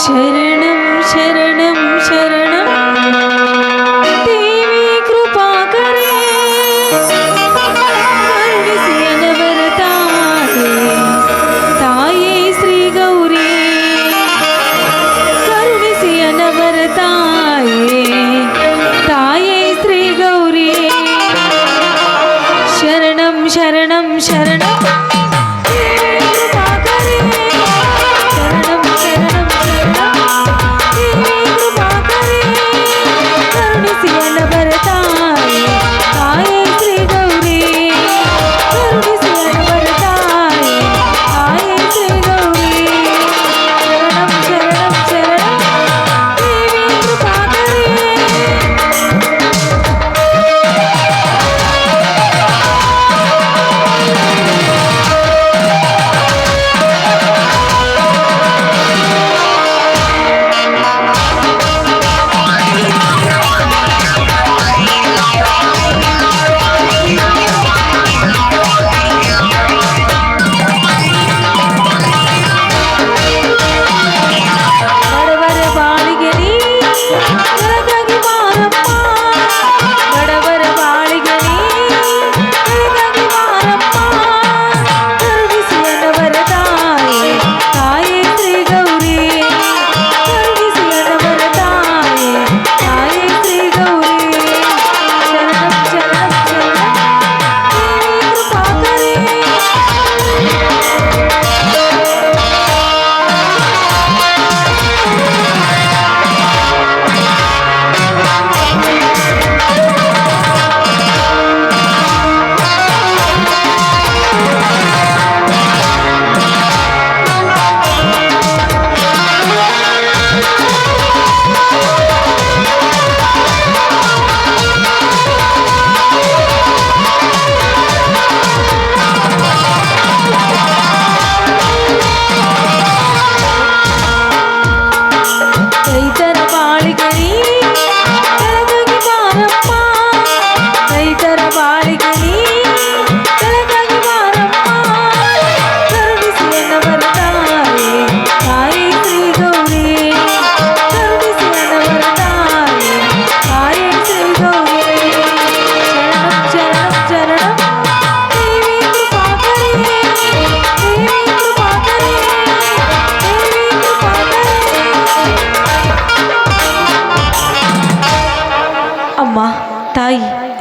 ಶರಣಂ ಶರಣಂ ಶರಣಂ ದೇವಿ ಕೃಪಾಕರೇ ಕರುಣಿಸಿ ಅನವರತಾಯೇ ತಾಯೇ ಶ್ರೀ ಗೌರಿ ಕರುಣಿಸಿ ಅನವರತಾಯೇ ತಾಯೇ ಶ್ರೀ ಗೌರಿ ಶರಣಂ ಶರಣಂ ಶರಣಂ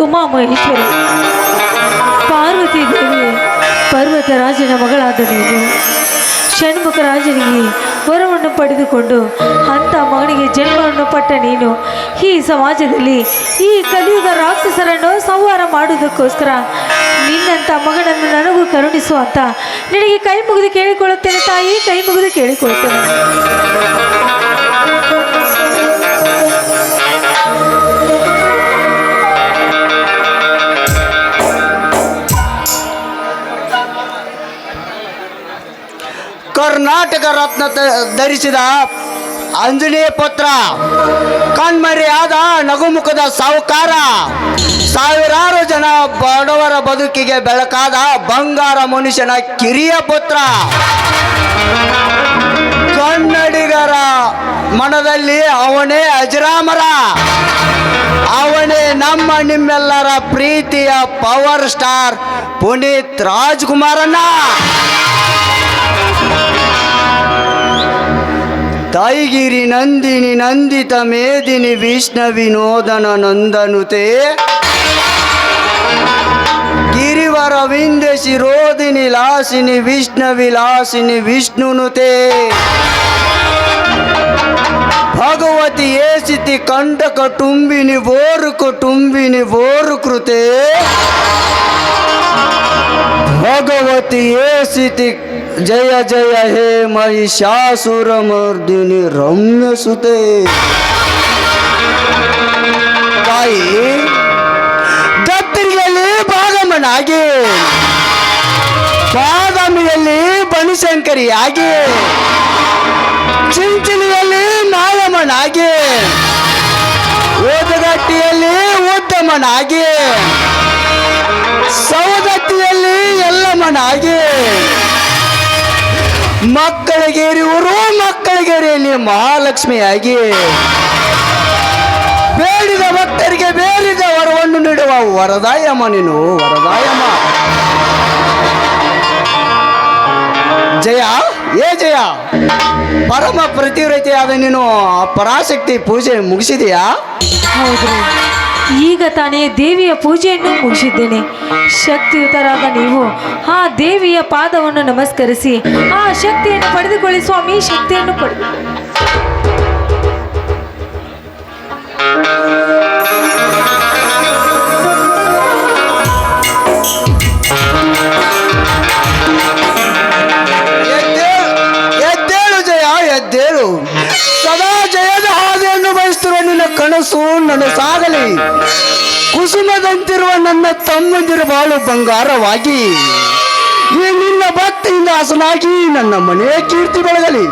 ಉಮಾಮಹೇಶ್ವರಿ ಪಾರ್ವತಿ ದೇವಿ ಪರ್ವತರಾಜನ ಮಗಳಾದ ನೀನು ಷಣ್ಮುಖರಾಜನಿಗೆ ವರವನ್ನು ಪಡೆದುಕೊಂಡು ಅಂಥ ಮಗನಿಗೆ ಜನ್ಮವನ್ನು ಪಟ್ಟ ನೀನು ಈ ಸಮಾಜದಲ್ಲಿ ಈ ಕಲಿಯುಗ ರಾಕ್ಷಸರನ್ನು ಸಂಹಾರ ಮಾಡುವುದಕ್ಕೋಸ್ಕರ ನಿನ್ನಂಥ ಮಗನನ್ನು ನನಗೂ ಕರುಣಿಸು ಅಂತ ನಿನಗೆ ಕೈ ಮುಗಿದು ಕೇಳಿಕೊಳ್ಳುತ್ತೇನೆ ತಾಯಿ, ಕೈ ಮುಗಿದು ಕೇಳಿಕೊಳ್ಳುತ್ತೇನೆ. ಕರ್ನಾಟಕ ರತ್ನ ಧರಿಸಿದ ಆಂಜನೇಯ ಪುತ್ರ, ಕಣ್ಮರೆಯಾದ ನಗುಮುಖದ ಸಾಹುಕಾರ, ಸಾವಿರಾರು ಜನ ಬಡವರ ಬದುಕಿಗೆ ಬೆಳಕಾದ ಬಂಗಾರ ಮನುಷ್ಯನ ಕಿರಿಯ ಪುತ್ರ, ಕನ್ನಡಿಗರ ಮನದಲ್ಲಿ ಅವನೇ ಅಜರಾಮರ, ಅವನೇ ನಮ್ಮ ನಿಮ್ಮೆಲ್ಲರ ಪ್ರೀತಿಯ ಪವರ್ ಸ್ಟಾರ್ ಪುನೀತ್ ರಾಜ್ಕುಮಾರಣ್ಣ. ತಾಯಿಗಿರಿ ನಂದಿನಿ ನಂದಿತ ಮೇದಿನಿ ವಿಷ್ಣುವಿನೋದನ ನಂದನುತೆ, ಗಿರಿವರ ವಿಂಧ್ಯ ಶಿರೋದಿನಿ ಲಾಸಿನಿ ವಿಷ್ಣುವಿಲಾಸಿನಿ ವಿಷ್ಣುನುತೆ, ಭಗವತಿ ಏಸಿತಿ ಕಂಟಕ ಟುಂಬಿನಿ ಬೋರು ಕೃತೆ, ಭಗವತಿ ಏಸಿತಿ ಜಯ ಜಯ ಹೇ ಮಹಿಷಾಸುರ ಮರ್ದಿನಿ ರಮ್ಯ ಸುತೆ. ತಾಯಿ ದತ್ತರಿಯಲ್ಲಿ ಭಾಗಮನಾಗಿ, ಬಾದಾಮಿಯಲ್ಲಿ ಬನಶಂಕರಿಯಾಗಿ, ಚಿಂಚಲಿಯಲ್ಲಿ ಮಾಯಮ್ಮನಾಗಿ, ಓದಗಟ್ಟಿಯಲ್ಲಿ ಉತ್ತಮನಾಗಿ, ಸೌದತ್ತಿಯಲ್ಲಿ ಎಲ್ಲಮ್ಮನಾಗಿ, ಮಕ್ಕಳಿಗೇರಿವರು ಮಕ್ಕಳಿಗೇರಿಯಲ್ಲಿ ಮಹಾಲಕ್ಷ್ಮಿಯಾಗಿ ಬೇಡಿದ ಭಕ್ತರಿಗೆ ಬೇಡಿದ ವರವನ್ನು ನೀಡುವ ವರದಾಯಮ್ಮ ನೀನು ವರದಾಯಮ್ಮ. ಜಯ ಏ ಜಯ, ಪರಮ ಪ್ರತಿವ್ರತೆಯಾದ ನೀನು ಆ ಪರಾಶಕ್ತಿ ಪೂಜೆ ಮುಗಿಸಿದೆಯಾ? ಹೌದು, ಈಗ ತಾನೇ ದೇವಿಯ ಪೂಜೆಯನ್ನು ಮುಗಿಸಿದ್ದೇನೆ. ಶಕ್ತಿಯುತರಾದ ನೀವು ಆ ದೇವಿಯ ಪಾದವನ್ನು ನಮಸ್ಕರಿಸಿ ಆ ಶಕ್ತಿಯನ್ನು ಪಡೆದುಕೊಳ್ಳಿ ಸ್ವಾಮಿ, ಶಕ್ತಿಯನ್ನು ಪಡೆದು. ಎದ್ದೇಳು ಜಯ, ಎದ್ದೇಳು. ಸದಾ ಜಯದ ಹಾದಿಯನ್ನು ಬಯಸುತ್ತಿರುವ ನಿನ್ನ ಕನಸು ನನಸಾಗಲಿ. ಕುಸುಮದಂತಿರುವ ನನ್ನ ತಮ್ಮಂದಿರ ಬಾಳು ಬಂಗಾರವಾಗಿ ಈ ನಿನ್ನ ಭಕ್ತಿಯಿಂದ ಹಸನಾಗಿ ನನ್ನ ಮನೆಯ ಕೀರ್ತಿ ಬೆಳಗಲಿ.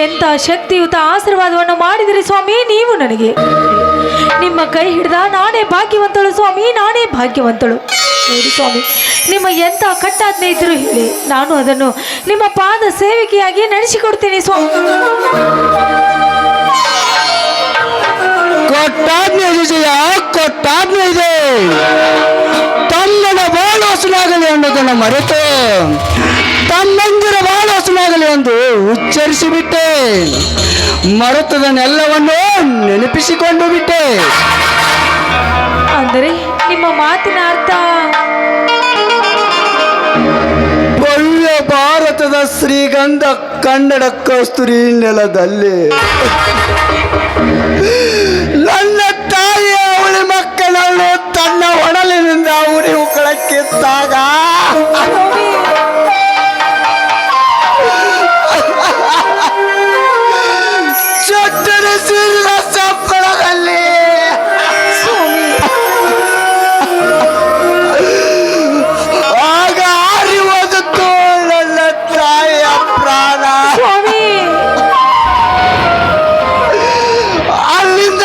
ಎಂಥ ಶಕ್ತಿಯುತ ಆಶೀರ್ವಾದವನ್ನು ಮಾಡಿದಿರಿ ಸ್ವಾಮಿ ನೀವು ನನಗೆ. ನಿಮ್ಮ ಕೈ ಹಿಡಿದ ನಾನೇ ಭಾಗ್ಯವಂತಳು ಸ್ವಾಮಿ, ನಾನೇ ಭಾಗ್ಯವಂತಳು. ನೋಡಿ ಸ್ವಾಮಿ, ನಿಮ್ಮ ಎಂಥ ಕಟ್ಟಾಜ್ಞೆ ಇದ್ದರೂ ಹೇಳಿ, ನಾನು ಅದನ್ನು ನಿಮ್ಮ ಪಾದ ಸೇವಿಕೆಯಾಗಿ ನಡೆಸಿಕೊಡ್ತೀನಿ ಸ್ವಾಮಿ. ಕೊಟ್ಟಾಜ್ಞೆ ಇದೆ ಜಯ, ಕೊಟ್ಟಾಜ್ಞೆ ಇದೆ. ತಮ್ಮನ ಬಾಳು ಹಸನಾಗಲಿ ಅನ್ನೋದನ್ನು ಮರೆತು ತಮ್ಮಂದಿರ ಬಾಳು ಹಸನಾಗಲಿ ಎಂದು ಉಚ್ಚರಿಸಿಬಿಟ್ಟೆ. ಮರೆತದನ್ನೆಲ್ಲವನ್ನು ನೆನಪಿಸಿಕೊಂಡು ಬಿಟ್ಟೆ. ಅಂದರೆ ನಿಮ್ಮ ಮಾತಿನ ಅರ್ಥ? ಭವ್ಯ ಭಾರತದ ಶ್ರೀಗಂಧ ಕನ್ನಡ ಕಸ್ತೂರಿ ನೆಲದಲ್ಲಿ ನನ್ನ ತಾಯಿಯ ಅವಳಿ ಮಕ್ಕಳನ್ನು ತನ್ನ ಒಡಲಿನಿಂದ ಉರಿ ಉಕ್ಕಳಕ್ಕಿದ್ದಾಗ ಚಟ್ಟನೆ ಸೀರಿದ ಸಪ್ಪಳದಲ್ಲಿ ಆಗ ಆರಿವತ್ತು ನನ್ನ ತಾಯಿಯ ಪ್ರಾಣ. ಅಲ್ಲಿಂದ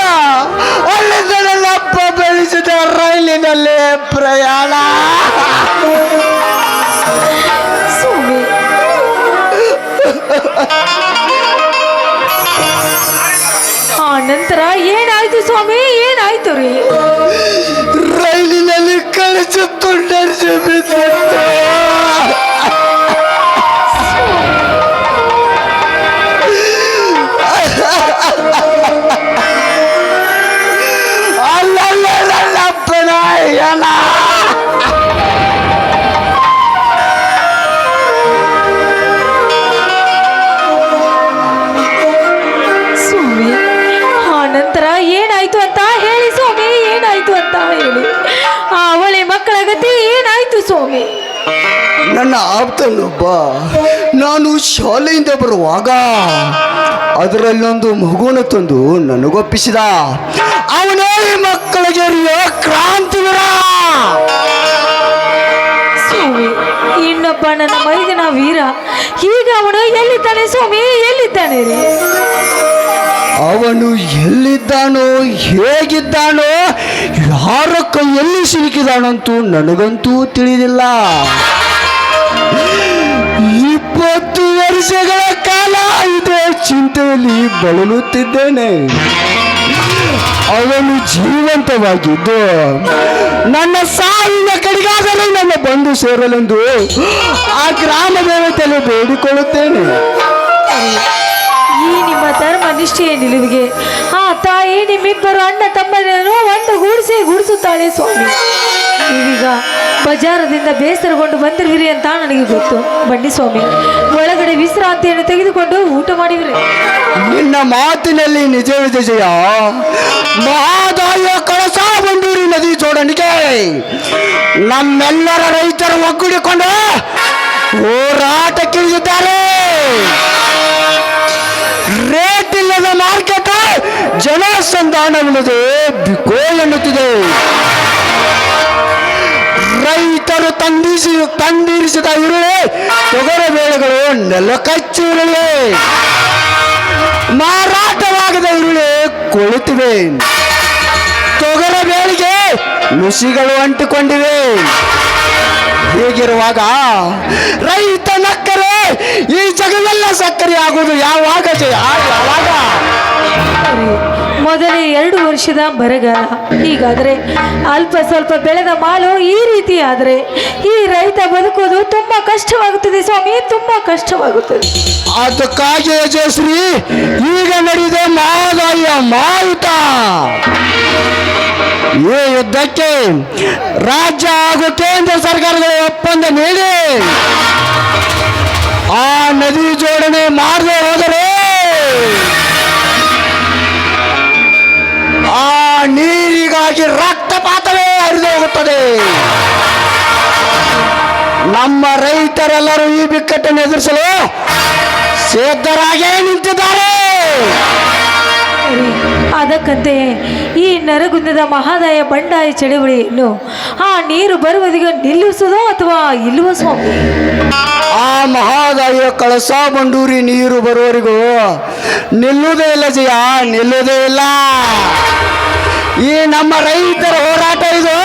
ನನ್ನ ಅಪ್ಪ ಬೆಳೆಸಿದ ರೈಲಿನಲ್ಲಿ ಪ್ರಯಾಣ. ಆ ನಂತರ ಏನಾಯ್ತು ಸ್ವಾಮಿ, ಏನಾಯ್ತು ರೀ? ರೈಲಿನಲ್ಲಿ ಕಳಿಸಿ ತುಂಡರಿಸಿ ಬಿದ್ದಿತ್ತು. ಅಲ್ಲಲ್ಲ ನನ್ನಪ್ಪನ ಯನ. ಸ್ವಾಮಿ, ಆ ನಂತರ ಏನಾಯ್ತು ಅಂತ ಹೇಳಿ ಸ್ವಾಮಿ, ಏನಾಯ್ತು ಅಂತ ಹೇಳಿ. ಆ ಅವಳಿ ಮಕ್ಕಳ ಗತಿ ಏನಾಯ್ತು ಸ್ವಾಮಿ? ನನ್ನ ಆಪ್ತನೊಬ್ಬ ನಾನು ಶಾಲೆಯಿಂದ ಬರುವಾಗ ಅದರಲ್ಲೊಂದು ಮಗುವನ್ನು ತಂದು ನನಗೊಪ್ಪಿಸಿದ. ಅವನೇ ಮಕ್ಕಳಿಗೆ ಕ್ರಾಂತಿವೀರ. ಸ್ವಾಮಿ, ಇನ್ನೊಬ್ಬ ನನ್ನ ಮೈದನ ವೀರ, ಈಗ ಅವನು ಎಲ್ಲಿದ್ದಾನೆ ಸ್ವಾಮಿ, ಎಲ್ಲಿದ್ದಾನೆ ರೀ? ಅವನು ಎಲ್ಲಿದ್ದಾನೋ, ಹೇಗಿದ್ದಾನೋ, ಯಾರ ಕೈಯಲ್ಲಿ ಸಿಲುಕಿದಾನಂತೂ ನನಗಂತೂ ತಿಳಿದಿಲ್ಲ. 20 ವರ್ಷಗಳ ಕಾಲ ಇದೇ ಚಿಂತೆಯಲ್ಲಿ ಬಳಲುತ್ತಿದ್ದೇನೆ. ಅವನು ಜೀವಂತವಾಗಿದ್ದು ನನ್ನ ಸಾವಿನ ಕಡೆಗಾದರೂ ನನ್ನ ಬಂಧು ಸೇರಲೆಂದು ಆ ಗ್ರಾಮ ದೇವತೆಯಲ್ಲಿ ಬೇಡಿಕೊಳ್ಳುತ್ತೇನೆ. ಈ ನಿಮ್ಮ ಧರ್ಮ ನಿಷ್ಠೆಯ ನಿಲುವಿಗೆ ಆ ತಾಯಿ ನಿಮ್ಮಿಬ್ಬರು ಅಣ್ಣ ತಮ್ಮನನ್ನು ಒಂದು ಗೂಡಿಸುತ್ತಾಳೆ ಸ್ವಾಮಿ. ನೀವೀಗ ಬಜಾರದಿಂದ ಬೇಸರಗೊಂಡು ಬಂದಿರುವಿರಿ ಅಂತ ನನಗೆ ಗೊತ್ತು. ಬನ್ನಿ ಸ್ವಾಮಿ, ಒಳಗಡೆ ವಿಶ್ರಾಂತಿಯನ್ನು ತೆಗೆದುಕೊಂಡು ಊಟ ಮಾಡಿವಿರಿ. ನಿನ್ನ ಮಾತಿನಲ್ಲಿ ನಿಜವಿದೆ ಜಯ. ಮಹಾದಾಯ ಕಳಸ ಬಂದೂರಿ ನದಿ ಜೋಡಣಿಗೆ ನಮ್ಮೆಲ್ಲರ ರೈತರು ಒಗ್ಗೂಡಿಕೊಂಡು ಹೋರಾಟಕ್ಕಿಳಿದಿದ್ದಾರೆ. ರೇಟ್ ಇಲ್ಲದ ಮಾರ್ಕೆಟ್, ಜನಸಂಧಾನವಿಲ್ಲದೆ ಬಿಕೋ ಎನ್ನುತ್ತಿದೆ. ರೈತರು ತಂದಿರಿಸಿದ ಈರುಳ್ಳಿ, ತೊಗರ ಬೇಳೆಗಳು ನೆಲ ಕಚ್ಚಿ ಈರುಳ್ಳಿ, ಮಾರಾಟವಾಗದ ಈರುಳ್ಳಿ ಕೊಳುತ್ತಿವೆ. ತೊಗರ ಬೇಳೆಗೆ ನುಸಿಗಳು ಅಂಟಿಕೊಂಡಿವೆ. ಹೀಗಿರುವಾಗ ರೈತ ನಕ್ಕರೆ ಈ ಜಗವೆಲ್ಲ ಸಕ್ಕರೆ ಆಗುವುದು ಯಾವಾಗ ಜಯ ಯಾವಾಗ? ಮೊದಲೇ 2 ವರ್ಷದ ಬರಗಾಲ, ಹೀಗಾದರೆ ಅಲ್ಪ ಸ್ವಲ್ಪ ಬೆಳೆದ ಮಾಲು ಈ ರೀತಿ ಆದರೆ ಈ ರೈತ ಬದುಕೋದು ತುಂಬಾ ಕಷ್ಟವಾಗುತ್ತದೆ ಸ್ವಾಮಿ, ತುಂಬಾ ಕಷ್ಟವಾಗುತ್ತದೆ. ಅದಕ್ಕಾಗಿ ಯಜಶ್ರೀ ಈಗ ನಡೆದ ಮಹೋದಯ ಮಾಯುತ ಈ ಯುದ್ಧಕ್ಕೆ ರಾಜ್ಯ ಹಾಗೂ ಕೇಂದ್ರ ಸರ್ಕಾರಗಳ ಒಪ್ಪಂದ ನೀಡಿ ಆ ನದಿ ಜೋಡಣೆ ಮಾಡದೆ ಹೋದರೆ ಆ ನೀರಿಗಾಗಿ ರಕ್ತಪಾತವೇ ಹರಿದು ಹೋಗುತ್ತದೆ. ನಮ್ಮ ರೈತರೆಲ್ಲರೂ ಈ ಬಿಕ್ಕಟ್ಟನ್ನು ಎದುರಿಸಲು ಸಿದ್ಧರಾಗೇ ನಿಂತಿದ್ದಾರೆ. ಅದಕ್ಕಂತೆ ಈ ನರಗುಂದದ ಮಹಾದಾಯ ಬಂಡಾಯ ಚಳವಳಿಯನ್ನು ಆ ನೀರು ಬರುವುದಿಗೆ ನಿಲ್ಲಿಸುವುದೋ ಅಥವಾ ಇಲ್ಲವೋ ಸ್ವಾಮಿ? ಆ ಮಹಾದಾಯ ಕಳಸ ಬಂಡೂರಿ ನೀರು ಬರುವವರೆಗೂ ನಿಲ್ಲುವುದೇ ಇಲ್ಲ ಜಯ, ನಿಲ್ಲುವುದೇ ಇಲ್ಲ. ಈ ನಮ್ಮ ರೈತರ ಹೋರಾಟ ಇದು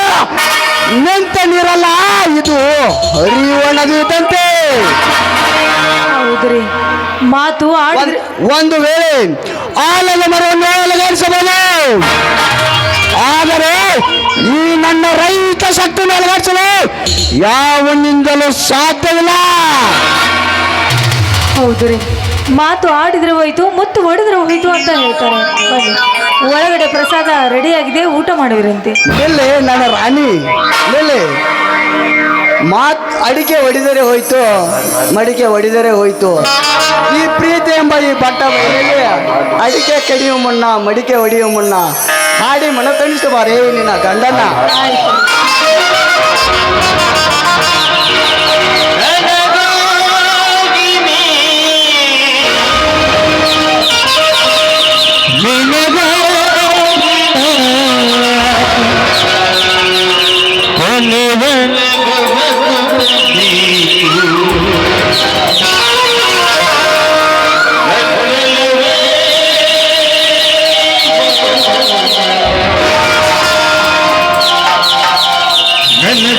ನಿಂತ ನೀರಲ್ಲ, ಇದು ಹರಿಯುವ ನದಿ ಇದ್ದಂತೆ. ಹೌದ್ರಿ, ಮಾತು ಆಡಿದ್ರೆ ಒಂದು ವೇಳೆ ಆಲದ ಮರವನ್ನು ಅಲಗರಿಸಬಹುದು, ಆದರೆ ಈ ನನ್ನ ರೈತ ಶಕ್ತಿಯನ್ನು ಅಲಗರಿಸಲು ಯಾವನಿಂದಲೂ ಸಾಧ್ಯವಿಲ್ಲ. ಹೌದ್ರಿ, ಮಾತು ಆಡಿದ್ರೆ ಹೋಯ್ತು, ಮುತ್ತು ಹೊಡೆದ್ರೆ ಹೋಯ್ತು ಅಂತ ಹೇಳ್ತಾರೆ. ಬನ್ನಿ, ಒಳಗಡೆ ಪ್ರಸಾದ ರೆಡಿಯಾಗಿದೆ, ಊಟ ಮಾಡುವಿರಂತೆ. ನಿಲ್ಲಿ ನನ್ನ ರಾಣಿ, ನಿಲ್ಲಿ. ಅಡಿಕೆ ಹೊಡಿದರೆ ಹೋಯ್ತು, ಮಡಿಕೆ ಹೊಡಿದರೆ ಹೋಯ್ತು. ಈ ಪ್ರೀತಿ ಎಂಬ ಈ ಬಟ್ಟ ಬಯಲಲ್ಲಿ ಅಡಿಕೆ ಕಡಿಯುವ ಮುನ್ನ ಮಡಿಕೆ ಹೊಡೆಯುವ ಮುನ್ನ ಹಾಡಿ ಮನ ತಣಿಸು ಬಾರೇ ನಿನ್ನ ಗಂಡನ.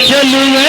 ಚಲುವೆ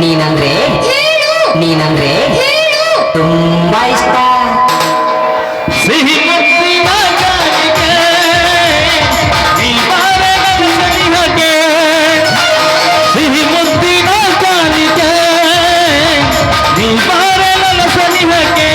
ನೀನಂದ್ರೆ ನೀನಂದ್ರೆ ತುಂಬಾ ಇಷ್ಟ. ಸಿಹಿ ಮುತ್ತಿನ ಕಾಣಿಕೆ ನೀ ಬಾರೆ ನನ್ನ ಸನಿಹಕ್ಕೆ, ಸಿಹಿ ಮುತ್ತಿನ ಕಾಣಿಕೆ ನೀ ಬಾರೆ ನನ್ನ ಸನಿಹಕ್ಕೆ.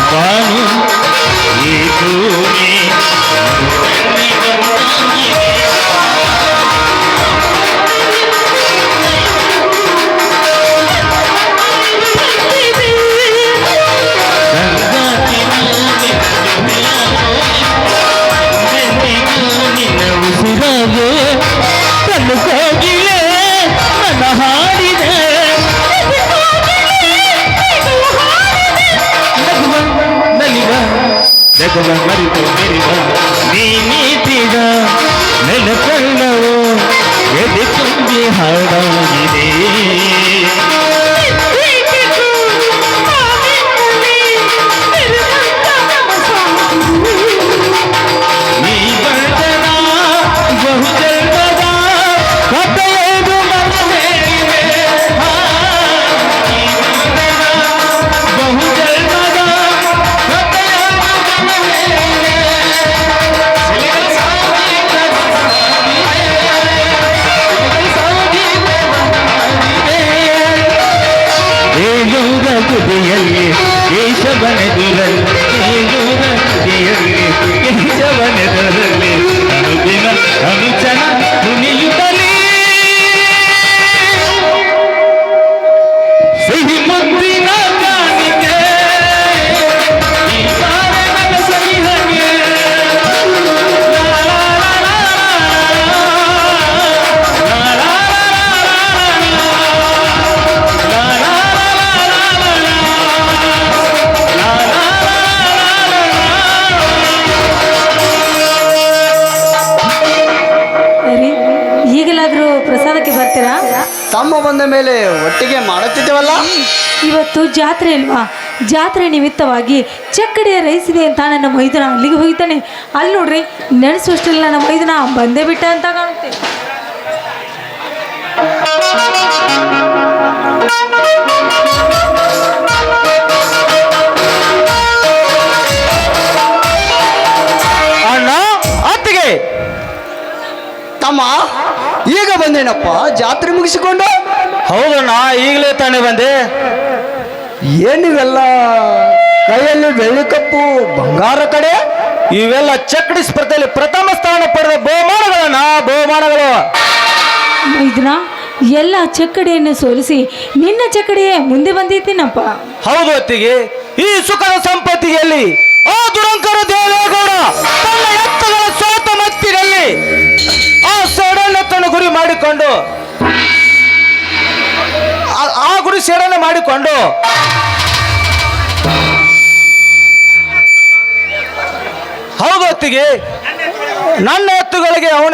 ಬಾನು ಈ ಭೂಮಿ ನಿನ್ನ ಉಸಿರಾಗೆ ಕಣ್ಣು ಕೋಗಿಲೆ ನನ್ನ ಹಾಡಿದೆ. ಜಗವ ಮರಿತು ಮೆರಿದ ನೀತಿದ ನೆನಪಲ್ಲವೋ ಎದೆ ತುಂಬಿ ಹಾಡಾಗಿದೆ. ನೀ ಬಂದನ ಬಹುಜನ್ಮದ ಕಥೆಯದು ಮನಮೇಲಿದೆ. ನೀ ಬಂದನ ಬಹುಜನ್ಮದ ಕಥೆಯದು ಮನಮೇಲಿದೆ. ಏಳೂರ ಗುಡಿಯಲ್ಲಿ ಕೇಶವನೆದುರಲ್ಲಿ, ಏಳೂರ ಗುಡಿಯಲ್ಲಿ ಕೇಶವನೆದುರಲ್ಲಿ ಅನುದಿನ ಅನುಚನ ಕುಣಿಯುತ್ತಲೇ ಸಿಹಿ ಮುತ್ತಿನ ಕಾಣಿಕೆ ಈ ಬಾರೆ ನನ್ನ ಸನಿಹಕ್ಕೆ. ಲಾ ಲಾ ಲಾ ಲಾ ಲಾ ಲಾ ಲಾ ರೀ ಈಗಲಾದರೂ ಪ್ರಸಾದಕ್ಕೆ ಬರ್ತೀರಾ? ತಮ್ಮ ಬಂದ ಮೇಲೆ ಒಟ್ಟಿಗೆ ಮಾಡುತ್ತಿದ್ದೇವಲ್ಲ. ಇವತ್ತು ಜಾತ್ರೆ ಅಲ್ವಾ? ಜಾತ್ರೆ ನಿಮಿತ್ತವಾಗಿ ಚಕ್ಕಡಿಯ ರೈಸಿದೆ ಅಂತ ನನ್ನ ಮೈದುನ ಅಲ್ಲಿಗೆ ಹೋಗಿದ್ದಾನೆ. ಅಲ್ಲಿ ನೋಡ್ರಿ, ನೆನೆಸುವಷ್ಟರಲ್ಲಿ ನನ್ನ ಮೈದುನ ಬಂದೇ ಬಿಟ್ಟ ಅಂತ ಕಾಣುತ್ತೆ. ಅಣ್ಣ ಅತ್ತಿಗೆ ತಮ್ಮ ಈಗ ಬಂದೇನಪ್ಪ ಜಾತ್ರೆ ಮುಗಿಸಿಕೊಂಡು? ಹೌದಣ್ಣ, ಈಗಲೇ ತಾನೇ ಬಂದೆ. ಏನಿವೆಲ್ಲ ಕೈಯಲ್ಲಿ ಬೆಳ್ಳಿ ಕಪ್ಪು ಬಂಗಾರ ಕಡೆ? ಇವೆಲ್ಲ ಚಕ್ಕಡಿ ಸ್ಪರ್ಧೆಯಲ್ಲಿ ಪ್ರಥಮ ಸ್ಥಾನ ಪಡೆದ ಬಹುಮಾನಗಳಣ್ಣ, ಬಹುಮಾನಗಳು. ಮೈದುನ ಎಲ್ಲ ಚಕ್ಕಡಿಯನ್ನು ಸೋಲಿಸಿ ನಿನ್ನ ಚಕ್ಕಡಿಯೇ ಮುಂದೆ ಬಂದಿದ್ದೀನಪ್ಪ. ಹೌದು ಅತ್ತಿಗೆ, ಈ ಸುಖದ ಸಂಪತ್ತಿಗೆಯಲ್ಲಿ ಆ ದುರಂಕರ ದೇವೇಗೌಡ ತನ್ನ ಎತ್ತುಗಳ ಸೋತ ಮತ್ತಿನಲ್ಲಿ ಆ ಸೇಡನ್ನು ಗುರಿ ಮಾಡಿಕೊಂಡು ಆ ಗುರಿ ಸೇಡನ್ನು ಮಾಡಿಕೊಂಡು ಹೌದು ಅತ್ತಿಗೆ, ನನ್ನ ಎತ್ತುಗಳಿಗೆ ಅವನ